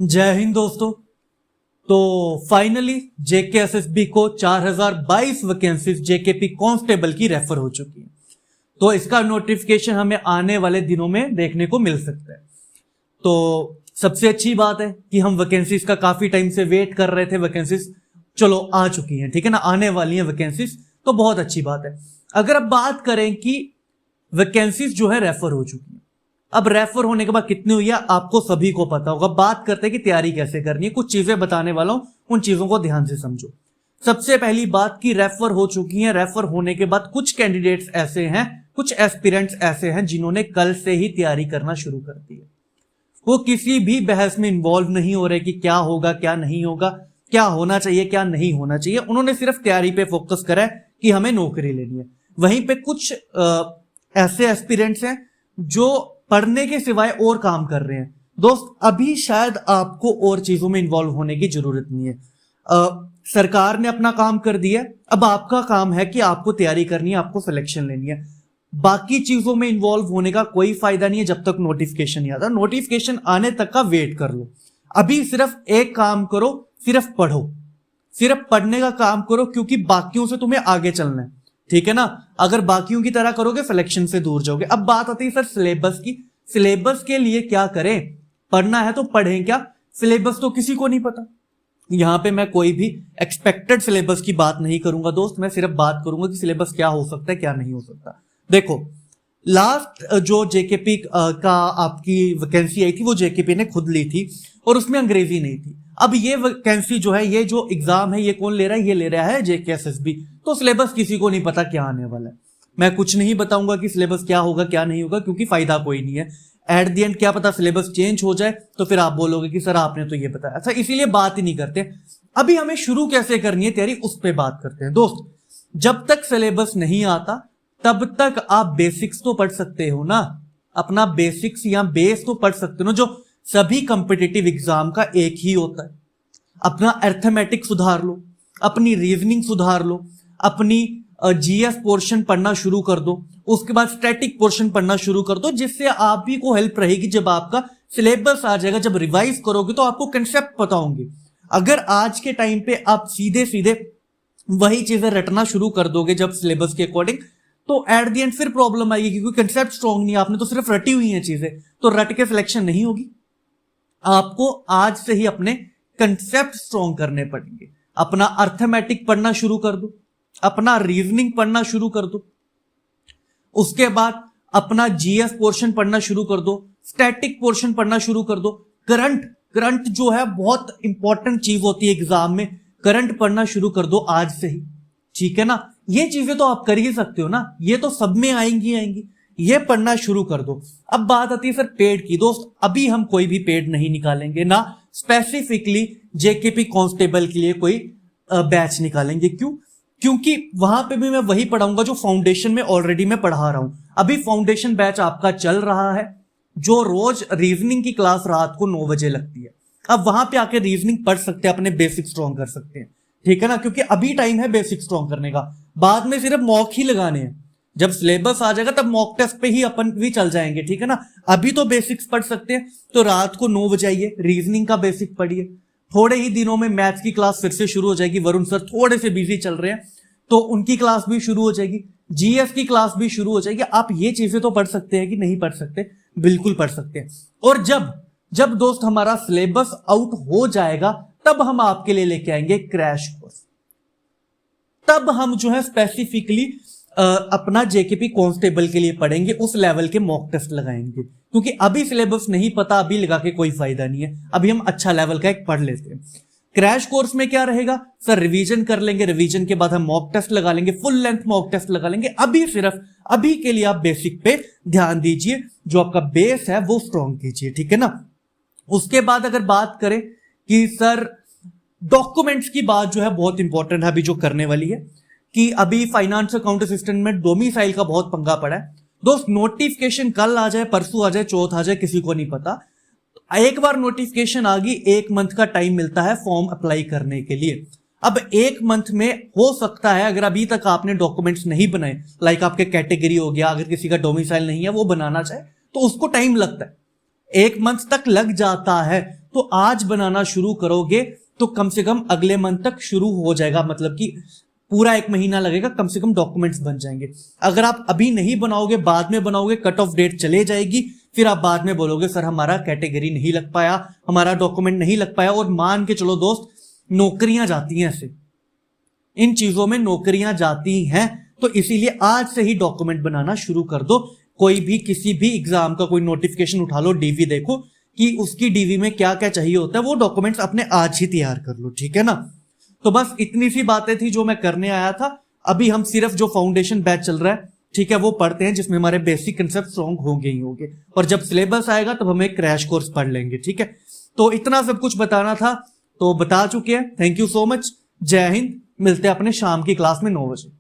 जय हिंद दोस्तों। तो फाइनली जेकेएसएसबी को 4022 वैकेंसीज जेकेपी कांस्टेबल की रेफर हो चुकी है। तो इसका नोटिफिकेशन हमें आने वाले दिनों में देखने को मिल सकता है। तो सबसे अच्छी बात है कि हम वैकेंसीज का काफी टाइम से वेट कर रहे थे। वैकेंसीज चलो आ चुकी हैं, ठीक है ना, आने वाली हैं वैकेंसीज, तो बहुत अच्छी बात है। अगर अब बात करें कि वैकेंसीज जो है रेफर हो चुकी है, अब रेफर होने के बाद कितनी हुई है आपको सभी को पता होगा। बात करते हैं कि तैयारी कैसे करनी है, कुछ चीजें बताने वाला हूं, उन चीजों को ध्यान से समझो। सबसे पहली बात कि रेफर हो चुकी है। रेफर होने के बाद कुछ कैंडिडेट्स ऐसे हैं, कुछ एस्पिरेंट्स ऐसे हैं जिन्होंने कल से ही तैयारी करना शुरू कर दी है। वो किसी भी बहस में इन्वॉल्व नहीं हो रहे कि क्या होगा क्या नहीं होगा, क्या होना चाहिए क्या नहीं होना चाहिए। उन्होंने सिर्फ तैयारी पे फोकस करा है कि हमें नौकरी लेनी है। वहीं पे कुछ ऐसे एस्पिरेंट्स हैं जो पढ़ने के सिवाय और काम कर रहे हैं। दोस्त, अभी शायद आपको और चीजों में इन्वॉल्व होने की जरूरत नहीं है। सरकार ने अपना काम कर दिया, अब आपका काम है कि आपको तैयारी करनी है, आपको सिलेक्शन लेनी है। बाकी चीजों में इन्वॉल्व होने का कोई फायदा नहीं है जब तक नोटिफिकेशन नहीं आता। नोटिफिकेशन आने तक का वेट कर लो। अभी सिर्फ एक काम करो, सिर्फ पढ़ो, सिर्फ पढ़ने का काम करो, क्योंकि बाकियों से तुम्हें आगे चलना है, ठीक है ना। अगर बाकियों की तरह करोगे सिलेक्शन से दूर जाओगे। अब बात आती है सर सिलेबस की। सिलेबस के लिए क्या करें? पढ़ना है तो पढ़ें क्या? सिलेबस तो किसी को नहीं पता। यहां पे मैं कोई भी एक्सपेक्टेड सिलेबस की बात नहीं करूंगा दोस्त, मैं सिर्फ बात करूंगा कि सिलेबस क्या हो सकता है क्या नहीं हो सकता। देखो, लास्ट जो जेकेपी का आपकी वैकेंसी आई थी वो जेकेपी ने खुद ली थी और उसमें अंग्रेजी नहीं थी। अब ये वैकेंसी जो है, ये जो एग्जाम है, ये कौन ले रहा है? ये ले रहा है जेकेएसएसबी। तो सिलेबस किसी को नहीं पता क्या आने वाला है। मैं कुछ नहीं बताऊंगा कि सिलेबस क्या होगा क्या नहीं होगा, क्योंकि फायदा कोई नहीं है। एट द एंड क्या पता सिलेबस चेंज हो जाए तो फिर आप बोलोगे कि सर आपने तो ये बताया। अच्छा, इसीलिए बात ही नहीं करते। अभी हमें शुरू कैसे करनी है तैयारी, उस पर बात करते हैं। दोस्त, जब तक सिलेबस नहीं आता तब तक आप बेसिक्स तो पढ़ सकते हो ना। अपना बेसिक्स या बेस तो पढ़ सकते हो, जो सभी कंपिटिटिव एग्जाम का एक ही होता है। अपना अर्थमेटिक सुधार लो, अपनी रीजनिंग सुधार लो, अपनी जीएस पोर्शन पढ़ना शुरू कर दो, उसके बाद स्टैटिक पोर्शन पढ़ना शुरू कर दो, जिससे आप ही को हेल्प रहेगी। जब आपका सिलेबस आ जाएगा, जब रिवाइज करोगे तो आपको कंसेप्ट पता होंगे। अगर आज के टाइम पे आप सीधे सीधे वही चीजें रटना शुरू कर दोगे जब सिलेबस के अकॉर्डिंग, तो एट द एंड फिर प्रॉब्लम आएगी, क्योंकि कंसेप्ट स्ट्रॉन्ग नहीं है, आपने तो सिर्फ रटी हुई हैं चीजें, तो रट के सिलेक्शन नहीं होगी। आपको आज से ही अपने कंसेप्ट स्ट्रॉन्ग करने पड़ेंगे। अपना अर्थमेटिक पढ़ना शुरू कर दो, अपना रीजनिंग पढ़ना शुरू कर दो, उसके बाद अपना जीएस पोर्शन पढ़ना शुरू कर दो, स्टैटिक पोर्शन पढ़ना शुरू कर दो। करंट जो है बहुत इंपॉर्टेंट चीज होती है एग्जाम में, करंट पढ़ना शुरू कर दो आज से ही, ठीक है ना। ये चीजें तो आप कर ही सकते हो ना, ये तो सब में आएंगी, ये पढ़ना शुरू कर दो। अब बात आती है सर पेड की। दोस्त, अभी हम कोई भी पेड नहीं निकालेंगे ना, स्पेसिफिकली जेकेपी कांस्टेबल के लिए कोई बैच निकालेंगे। क्यों? क्योंकि वहां पे भी मैं वही पढ़ाऊंगा जो फाउंडेशन में ऑलरेडी मैं पढ़ा रहा हूं। अभी फाउंडेशन बैच आपका चल रहा है, जो रोज रीजनिंग की क्लास रात को 9 बजे लगती है। अब वहां पे आके रीजनिंग पढ़ सकते हैं, अपने बेसिक स्ट्रॉन्ग कर सकते हैं, ठीक है ना, क्योंकि अभी टाइम है बेसिक स्ट्रॉन्ग करने का। बाद में सिर्फ मॉक ही लगाने हैं। जब सिलेबस आ जाएगा तब मॉक टेस्ट पे ही अपन भी चल जाएंगे, ठीक है ना। अभी तो बेसिक्स पढ़ सकते हैं, तो रात को 9 बजे आइए, रीजनिंग का बेसिक पढ़िए। थोड़े ही दिनों में मैथ्स की क्लास फिर से शुरू हो जाएगी। वरुण सर थोड़े से बिजी चल रहे हैं, तो उनकी क्लास भी शुरू हो जाएगी, जीएस की क्लास भी शुरू हो जाएगी। आप ये चीजें तो पढ़ सकते हैं कि नहीं पढ़ सकते? बिल्कुल पढ़ सकते हैं। और जब दोस्त हमारा सिलेबस आउट हो जाएगा, तब हम आपके लिए लेके आएंगे क्रैश कोर्स। तब हम जो है स्पेसिफिकली अपना जेकेपी कांस्टेबल के लिए पढ़ेंगे, उस लेवल के मॉक टेस्ट लगाएंगे। क्योंकि अभी सिलेबस नहीं पता, अभी लगा के कोई फायदा नहीं है। अभी हम अच्छा लेवल का एक पढ़ लेते हैं। क्रैश कोर्स में क्या रहेगा सर? रिवीजन कर लेंगे, रिवीजन के बाद हम मॉक टेस्ट लगा लेंगे, फुल लेंथ मॉक टेस्ट लगा लेंगे। अभी के लिए आप बेसिक पे ध्यान दीजिए, जो आपका बेस है वो स्ट्रॉन्ग कीजिए, ठीक है ना। उसके बाद अगर बात करें कि सर डॉक्यूमेंट्स की बात जो है बहुत इंपॉर्टेंट है अभी जो करने वाली है, कि अभी फाइनेंस अकाउंट असिस्टेंट में डोमिसाइल का बहुत पंगा पड़ा है। दोस्त, नोटिफिकेशन कल आ जाए, परसों आ जाए, चौथ आ जाए, किसी को नहीं पता। एक बार नोटिफिकेशन आ गई, 1 मंथ का टाइम मिलता है फॉर्म अप्लाई करने के लिए। अब 1 मंथ में हो सकता है, अगर अभी तक आपने डॉक्यूमेंट्स नहीं बनाए, लाइक आपके कैटेगरी हो गया, अगर किसी का डोमिसाइल नहीं है वो बनाना चाहे, तो उसको टाइम लगता है, 1 मंथ तक लग जाता है। तो आज बनाना शुरू करोगे तो कम से कम अगले मंथ तक शुरू हो जाएगा, मतलब कि पूरा 1 महीना लगेगा, कम से कम डॉक्यूमेंट्स बन जाएंगे। अगर आप अभी नहीं बनाओगे, बाद में बनाओगे, कट ऑफ डेट चले जाएगी, फिर आप बाद में बोलोगे सर हमारा कैटेगरी नहीं लग पाया, हमारा डॉक्यूमेंट नहीं लग पाया। और मान के चलो दोस्त, नौकरियां जाती हैं ऐसे, इन चीजों में नौकरियां जाती हैं, तो इसीलिए आज से ही डॉक्यूमेंट बनाना शुरू कर दो। कोई भी किसी भी एग्जाम का कोई नोटिफिकेशन उठा लो, डीवी देखो कि उसकी डीवी में क्या क्या चाहिए होता है, वो डॉक्यूमेंट्स अपने आज ही तैयार कर लो, ठीक है ना। तो बस इतनी सी बातें थी जो मैं करने आया था। अभी हम सिर्फ जो फाउंडेशन बैच चल रहा है, ठीक है, वो पढ़ते हैं, जिसमें हमारे बेसिक कंसेप्ट स्ट्रॉन्ग होंगे ही होंगे, और जब सिलेबस आएगा तब हम एक क्रैश कोर्स पढ़ लेंगे, ठीक है। तो इतना सब कुछ बताना था, तो बता चुके हैं। थैंक यू सो मच, जय हिंद। मिलते हैं अपने शाम की क्लास में 9 बजे।